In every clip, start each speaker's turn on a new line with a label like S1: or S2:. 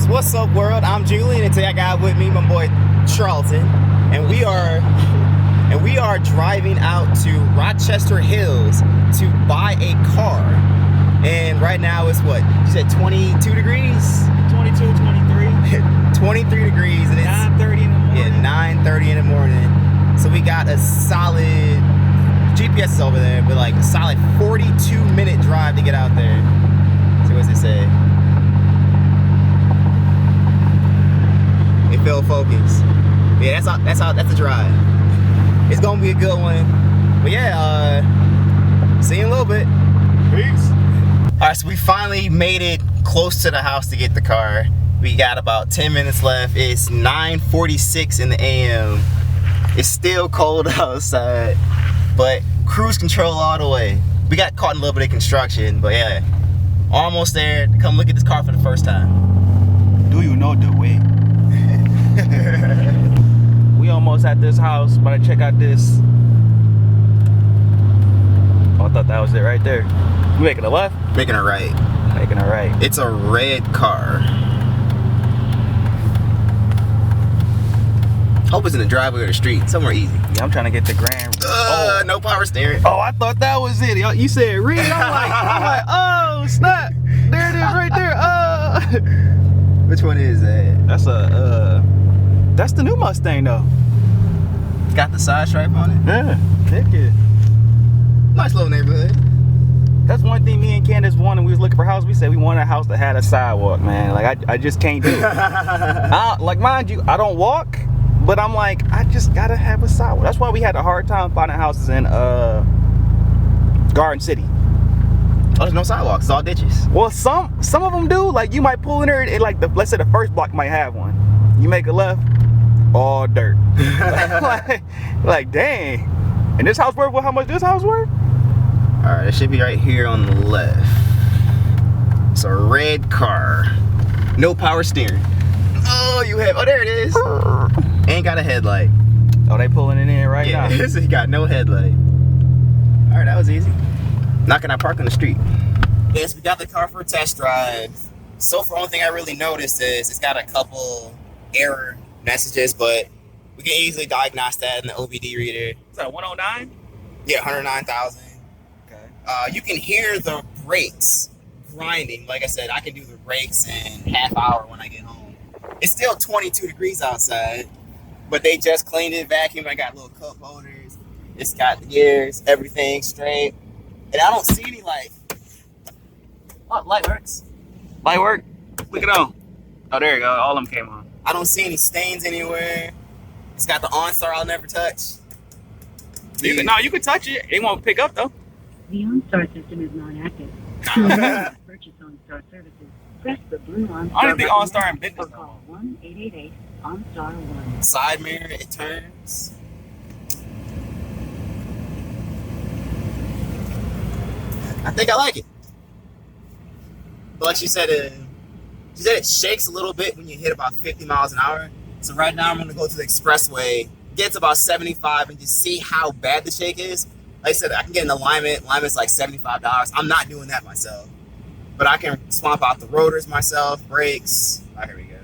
S1: What's up, world? I'm Julian, and today I got with me my boy Charlton, and we are driving out to Rochester Hills to buy a car. And right now it's what? You said 22 degrees?
S2: 22, 23.
S1: 23 degrees, and it's
S2: 9:30 in the morning.
S1: Yeah, 9:30 in the morning. So we got a solid GPS is over there, but like a solid 42-minute drive to get out there. So what's it say? It fell focus. Yeah, that's the drive. It's gonna be a good one. But yeah, see you in a little bit.
S2: Peace.
S1: Alright, so we finally made it close to the house to get the car. We got about 10 minutes left. It's 9:46 in the AM. It's still cold outside, but cruise control all the way. We got caught in a little bit of construction, but yeah, almost there. Come look at this car for the first time.
S2: Do you know the way? We almost at this house, but I check out this. Oh, I thought that was it right there. You making a left?
S1: Making a right.
S2: Making a right.
S1: It's a red car. Hope it's in the driveway or the street, somewhere easy.
S2: Yeah, I'm trying to get the grand.
S1: No power steering.
S2: Oh, I thought that was it. You said read. I'm like, oh snap! There it is, right there.
S1: Which one is that?
S2: That's the new Mustang though.
S1: It's got the side stripe on it.
S2: Yeah, heck yeah.
S1: Nice little neighborhood.
S2: That's one thing me and Candace wanted. We was looking for a house. We said we wanted a house that had a sidewalk, man. Like I just can't do it. Like mind you, I don't walk, but I'm like I just gotta have a sidewalk. That's why we had a hard time finding houses in Garden City.
S1: Oh, there's no sidewalks. It's all ditches.
S2: Well, some of them do. Like you might pull in there and like let's say the first block might have one. You make a left, all dirt. like dang. And this house worth? How much this house worth?
S1: All right, it should be right here on the left. It's a red car, no power steering. Oh, there it is. Ain't got a headlight.
S2: Oh, they pulling it in right now.
S1: Yeah, it's got no headlight. All right, that was easy. Not gonna park on the street. Yes, we got the car for a test drive. So far, only thing I really noticed is it's got a couple error messages, but we can easily diagnose that in the OBD reader.
S2: Is that 109?
S1: Yeah, 109,000.
S2: Okay.
S1: You can hear the brakes grinding. Like I said, I can do the brakes in half hour when I get home. It's still 22 degrees outside, but they just cleaned it, vacuumed. I got little cup holders. It's got the gears, everything straight. And I don't see any like, oh, light works.
S2: Light work? Look it on. Oh, there you go. All of them came on.
S1: I don't see any stains anywhere. It's got the OnStar I'll never touch.
S2: You can touch it. It won't pick up though.
S3: The OnStar system is not active. To purchase OnStar services, press the blue OnStar.
S2: I don't think OnStar in business.
S3: Or call 1-888-OnStar-1.
S1: Side mirror, it turns. I think I like it. But like she said it shakes a little bit when you hit about 50 miles an hour. So right now I'm gonna go to the expressway, get to about 75 and just see how bad the shake is. Like I said, I can get an alignment. Alignment's like $75. I'm not doing that myself. But I can swap out the rotors myself, brakes. Oh, here we go.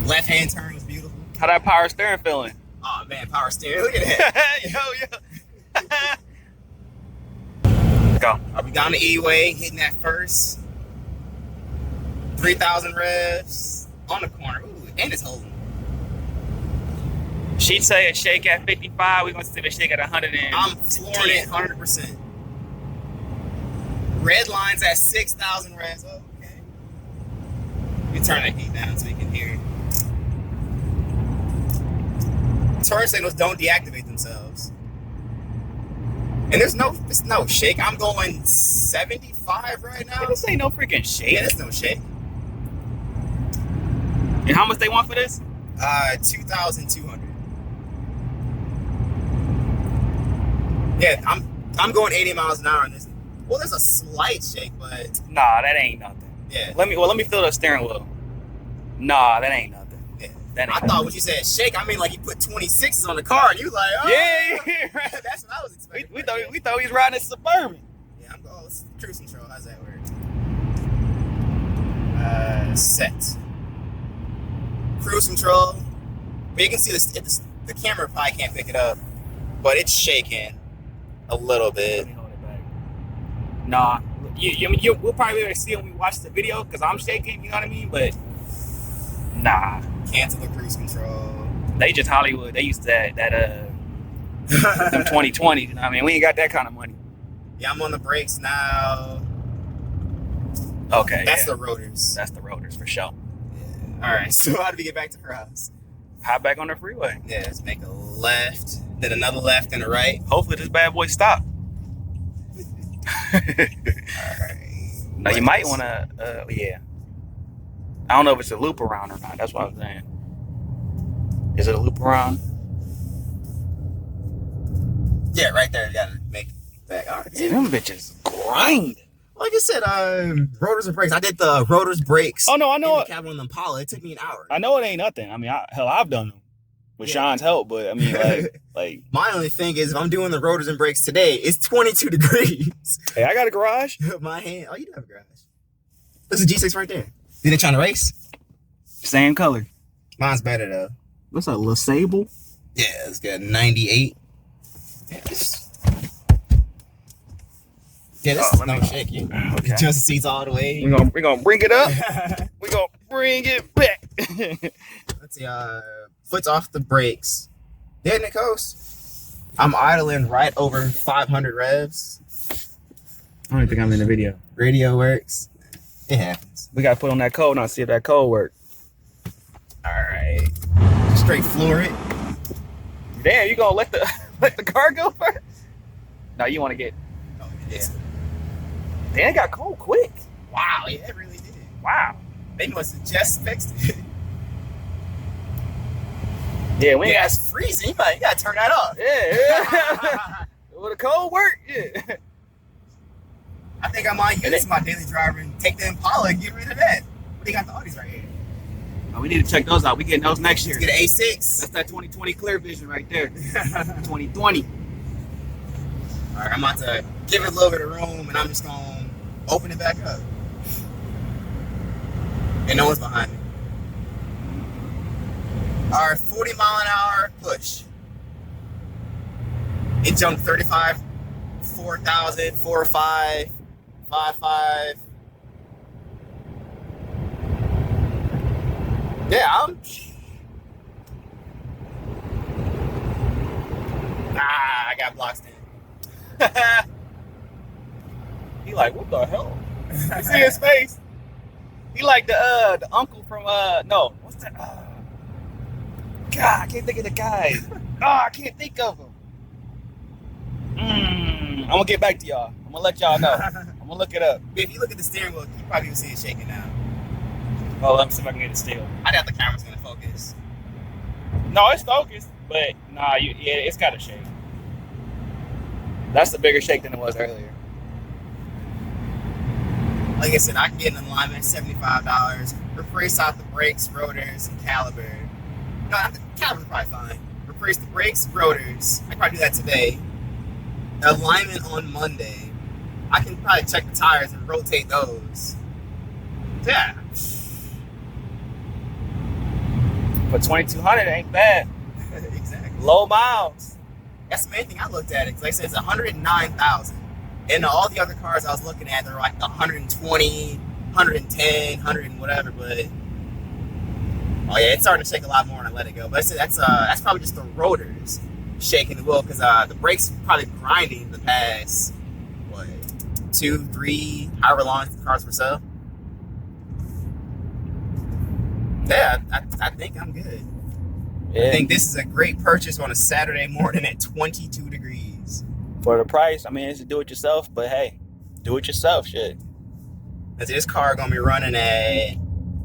S1: Left hand turn was beautiful.
S2: How that power steering feeling?
S1: Oh man, power steering. Look at that.
S2: Yo. Go.
S1: Are we down the E-way, hitting that first? 3,000 revs on the corner. Ooh, and it's holding.
S2: She'd say a shake at 55. We're gonna see the shake at 100.
S1: I'm flooring it 100%. Red line's at 6,000 revs. Oh, okay. You turn that heat down so you can hear it. Turn signals don't deactivate themselves. And there's no shake. I'm going 75 right now.
S2: This ain't no freaking shake.
S1: Yeah, there's no shake.
S2: And how much they want for this?
S1: 2,200. Yeah, I'm going 80 miles an hour on this. Well, there's a slight shake, but
S2: nah, that ain't nothing.
S1: Yeah.
S2: Let me feel the steering wheel. Nah, that ain't nothing.
S1: Yeah.
S2: That ain't
S1: I thought when you said shake, I mean like you put 26s on the car and you like, oh
S2: yeah, right.
S1: That's what I was expecting.
S2: We thought he was riding a Suburban.
S1: Yeah, I'm going cruise control. How's that work? Set. Cruise control. But you can see the camera probably can't pick it up, but it's shaking a little bit.
S2: Let me hold it back. Nah, we'll probably be able to see it when we watch the video because I'm shaking. You know what I mean? But nah,
S1: Cancel the cruise control.
S2: they just Hollywood. They used that them 2020. You know what I mean? We ain't got that kind of money.
S1: Yeah, I'm on the brakes now.
S2: Okay,
S1: That's the rotors.
S2: That's the rotors for sure.
S1: Yeah. All right. So how do we get back to her house?
S2: Hop back on the freeway.
S1: Yeah, let's make a left, then another left and a right.
S2: Hopefully this bad boy stop.
S1: All right.
S2: Now you might want to, yeah. I don't know if it's a loop around or not. That's what I'm saying. Is it a loop around?
S1: Yeah, right there. You gotta make it back. All right.
S2: Yeah, them bitches grind.
S1: Like I said, rotors and brakes. I did the rotors, brakes.
S2: Oh no, I know
S1: in
S2: it.
S1: the cabin on the Impala. It took me an hour.
S2: I know it ain't nothing. I mean, I've done them with Sean's help, but I mean, like.
S1: My only thing is, if I'm doing the rotors and brakes today, it's 22 degrees.
S2: Hey, I got a garage.
S1: My hand. Oh, you do have a garage. There's a G6 right there. Did they trying to race?
S2: Same color.
S1: Mine's better though.
S2: What's that, Le Sable?
S1: Yeah, it's got 98. Yeah, this is no shaking.
S2: Okay.
S1: Adjust the seats all the way.
S2: We're gonna bring it up. We're gonna bring it back.
S1: Let's see. Foot's off the brakes. Hitting the coast. I'm idling right over 500 revs.
S2: I don't think I'm in the video.
S1: Radio works. It happens.
S2: We gotta put on that code now, see if that code works.
S1: All right. Straight floor it.
S2: Damn, you gonna let the car go first? No, you want to get.
S1: Oh, yeah.
S2: Damn, it got cold quick.
S1: Wow, yeah, it really did.
S2: Wow.
S1: They must have just fixed it.
S2: Yeah, we ain't
S1: Yeah,
S2: got.
S1: it's freezing. You gotta turn that off.
S2: Yeah. Will the code work? Yeah.
S1: I think I might use my daily driver and take the Impala and get rid of that. But they got the Audis right here.
S2: Oh, we need to check those out. We getting those next year.
S1: Let's get an A6.
S2: That's that 2020 clear vision right there. 2020.
S1: All right, I'm about to give it a little bit of room, and I'm just gonna open it back up. And no one's behind me. All right, 40 mile an hour push. It jumped 35, 4,000, 4.5, 5.5. Yeah, I got blocks in.
S2: He like, what the hell? You see his face? He like the uncle from no, what's that? God, I can't think of the guy. I can't think of him. I'm gonna get back to y'all. I'm gonna let y'all know. I'm gonna look it up.
S1: If you look at the steering wheel, you probably will see it shaking now.
S2: Oh, let me see if I can get it still.
S1: I doubt the camera's gonna focus.
S2: No, it's focused, but nah, it's gotta shake. That's a bigger shake than it was earlier.
S1: Like I said, I can get an alignment, $75. Replace out the brakes, rotors, and caliper. No, the caliper's probably fine. Replace the brakes, rotors. I can probably do that today. Alignment on Monday. I can probably check the tires and rotate those. Yeah.
S2: But 2,200 ain't bad.
S1: Exactly.
S2: Low miles.
S1: That's the main thing I looked at. Because like I said, it's 109,000. And all the other cars I was looking at, they're like 120, 110, 100 and whatever. But oh yeah, it's starting to shake a lot more when I let it go. But that's probably just the rotors shaking the wheel because the brakes probably grinding the past 2, 3, however long the cars were so. Yeah, I think I'm good.
S2: Yeah.
S1: I think this is a great purchase on a Saturday morning at 22 degrees.
S2: For the price, I mean, it's a do-it-yourself, but hey, do-it-yourself, shit.
S1: This car gonna be running at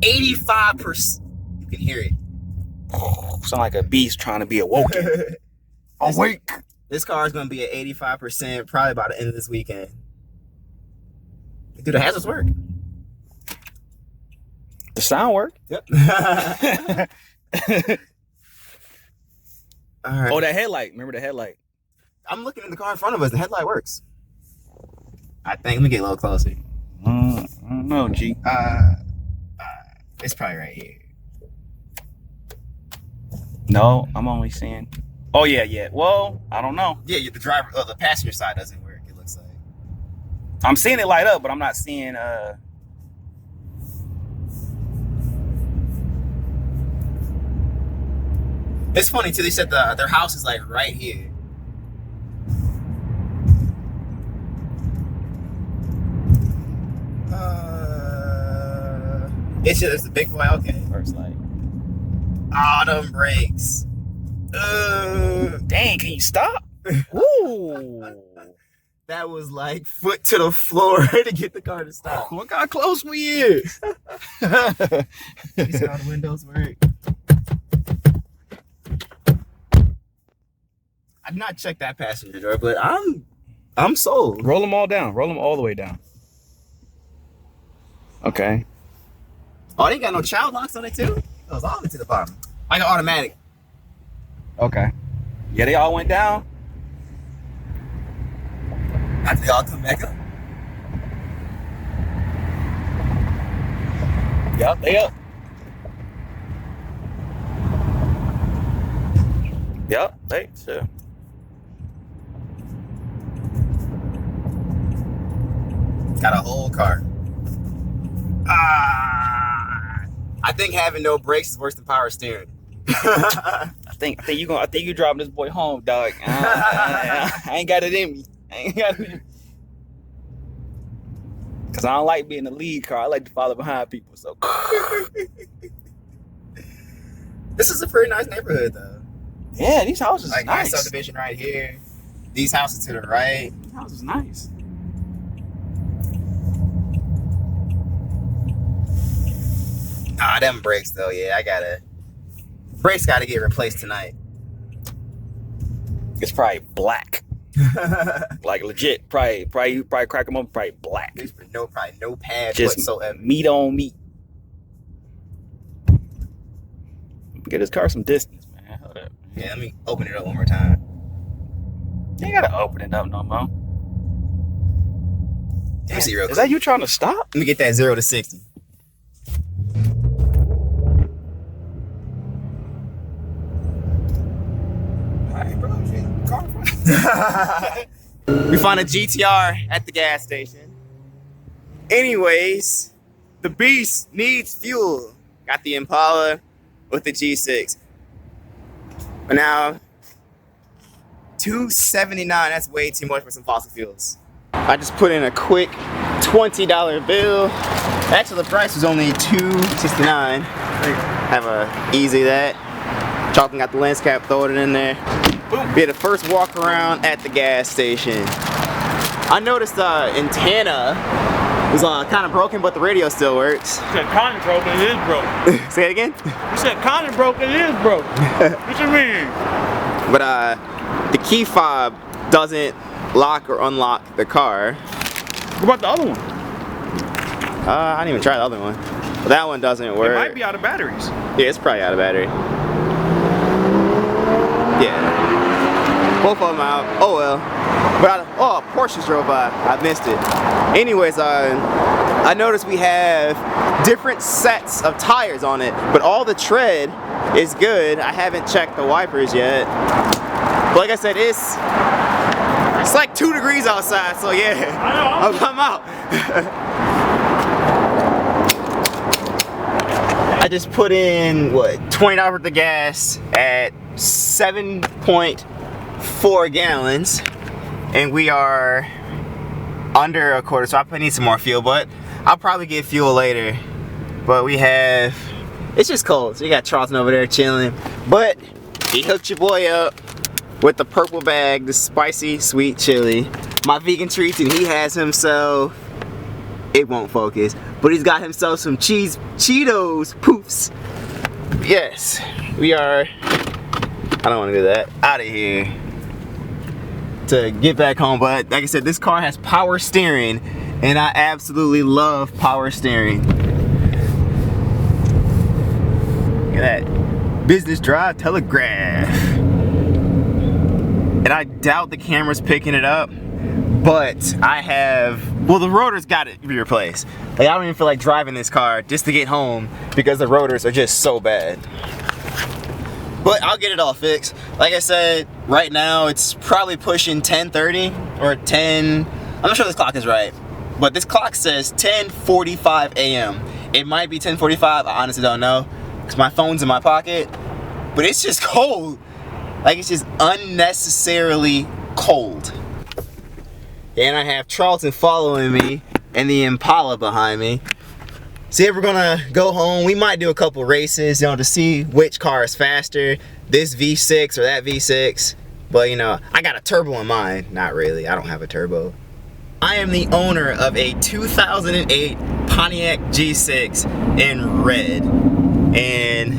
S1: 85%. You can hear it.
S2: Sound like a beast trying to be awoken. Awake.
S1: This car is gonna be at 85% probably by the end of this weekend. Dude, the hazards work.
S2: The sound work.
S1: Yep. All right.
S2: Oh, that headlight. Remember the headlight.
S1: I'm looking in the car in front of us. The headlight works. I think. Let me get a little closer.
S2: I don't know, G.
S1: It's probably right here.
S2: No, I'm only seeing. Oh yeah. Well, I don't know.
S1: Yeah, the driver, the passenger side doesn't work. It looks like.
S2: I'm seeing it light up, but I'm not seeing.
S1: It's funny too. They said their house is like right here. It's the big boy. Okay.
S2: First light.
S1: Autumn brakes.
S2: Dang, can you stop? Ooh.
S1: That was like foot to the floor to get the car to stop.
S2: Look how close we is.
S1: See how the windows work. I did not check that passenger door, but I'm sold.
S2: Roll them all down. Roll them all the way down. Okay.
S1: Oh, they got no child locks on it too? It goes all the way to the bottom. Like an automatic.
S2: Okay. Yeah, they all went down.
S1: After they all come back up.
S2: Yep, they up. Yep, they sure.
S1: Got a whole car. I think having no brakes is worse than power steering.
S2: I think you driving this boy home, dog. I ain't got it in me. Cause I don't like being the lead car. I like to follow behind people. So
S1: This is a pretty nice neighborhood though.
S2: yeah, these houses
S1: Like
S2: nice.
S1: my subdivision right here. These houses to the right.
S2: These houses nice.
S1: Them brakes though, yeah, brakes gotta get replaced tonight.
S2: It's probably black. Like legit. Probably you crack them up. Probably black.
S1: There's probably no pad
S2: Just
S1: whatsoever.
S2: meat on meat. Get this car some distance, man. Hold up.
S1: Yeah, let me open it up one more time.
S2: You ain't gotta open it up no more.
S1: Let me see real quick.
S2: Is that you trying to stop?
S1: Let me get that 0 to 60. We found a GTR at the gas station. Anyways, the beast needs fuel. Got the Impala with the G6. But now, $279, that's way too much for some fossil fuels. I just put in a quick $20 bill. Actually, the price was only $269. Have a easy that. Charlton got the lens cap, throw it in there. Boom. Be the first walk around at the gas station. I noticed the antenna was kind of broken, but the radio still works.
S4: You said kind of broken, it is broken.
S1: Say it again?
S4: You said kind of broken, it is broken. What you mean?
S1: But the key fob doesn't lock or unlock the car.
S4: What about the other one?
S1: I didn't even try the other one. But that one doesn't work.
S4: It might be out of batteries.
S1: Yeah, it's probably out of battery. Yeah. Both of them out. Oh well. But Porsche drove by. I missed it. Anyways, I noticed we have different sets of tires on it, but all the tread is good. I haven't checked the wipers yet. But like I said, it's like 2 degrees outside, so yeah. I'm out. I just put in, what, $20 worth of gas at 7.4 gallons, and we are under a quarter, so I probably need some more fuel, but I'll probably get fuel later. But we have, it's just cold, so you got Charlton over there chilling, but he hooked your boy up with the purple bag, the spicy sweet chili, my vegan treats, and he has himself, it won't focus, but he's got himself some Cheetos poofs. Yes, we are, I don't want to do that, out of here to get back home. But like I said, this car has power steering, and I absolutely love power steering. Look at that, business drive telegraph. And I doubt the camera's picking it up, but I have Well, the rotors got to be replaced. Like, I don't even feel like driving this car just to get home because the rotors are just so bad. But I'll get it all fixed. Like I said, right now it's probably pushing 10:30 or 10. I'm not sure this clock is right, but this clock says 10:45 a.m. It might be 10:45. I honestly don't know because my phone's in my pocket. But it's just cold. Like, it's just unnecessarily cold. And I have Charlton following me and the Impala behind me. See if we're gonna go home. We might do a couple races, you know, to see which car is faster, this V6 or that V6. But you know, I got a turbo in mine. Not really, I don't have a turbo. I am the owner of a 2008 Pontiac G6 in red. And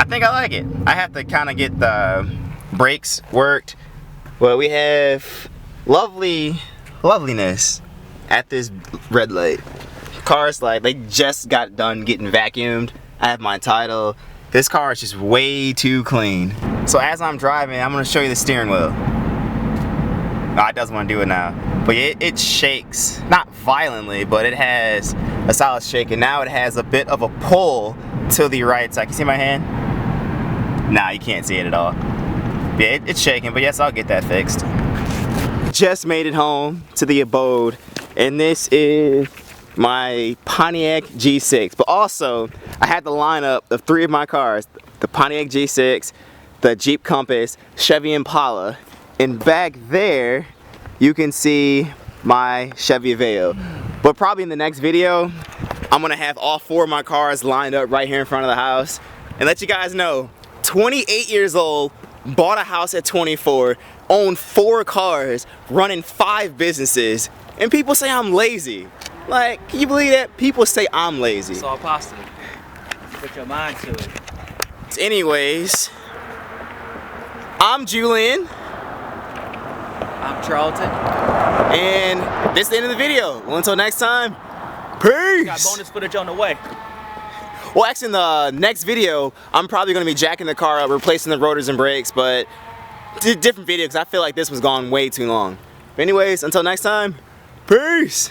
S1: I think I like it. I have to kind of get the brakes worked. Well, we have loveliness at this red light. Cars, like, they just got done getting vacuumed. I have my title. This car is just way too clean. So as I'm driving, I'm gonna show you the steering wheel. Oh, it doesn't want to do it now. But it shakes, not violently, but it has a solid shake. And now it has a bit of a pull to the right side. Can you see my hand? Nah, you can't see it at all. Yeah, it's shaking, but yes, I'll get that fixed. Just made it home to the abode, and this is my Pontiac G6. But also, I had the lineup of 3 of my cars: the Pontiac G6, the Jeep Compass, Chevy Impala, and back there you can see my Chevy Aveo. But probably in the next video, I'm gonna have all 4 of my cars lined up right here in front of the house and let you guys know, 28 years old, bought a house at 24, owned 4 cars, running 5 businesses, and people say I'm lazy. Like, can you believe that? People say I'm lazy.
S2: It's all positive. Put your mind to it.
S1: Anyways, I'm Julian.
S2: I'm Charlton.
S1: And this is the end of the video. Well, until next time, peace!
S2: Got bonus footage on the way.
S1: Well, actually, in the next video, I'm probably going to be jacking the car up, replacing the rotors and brakes, but different video because I feel like this was gone way too long. But anyways, until next time, peace!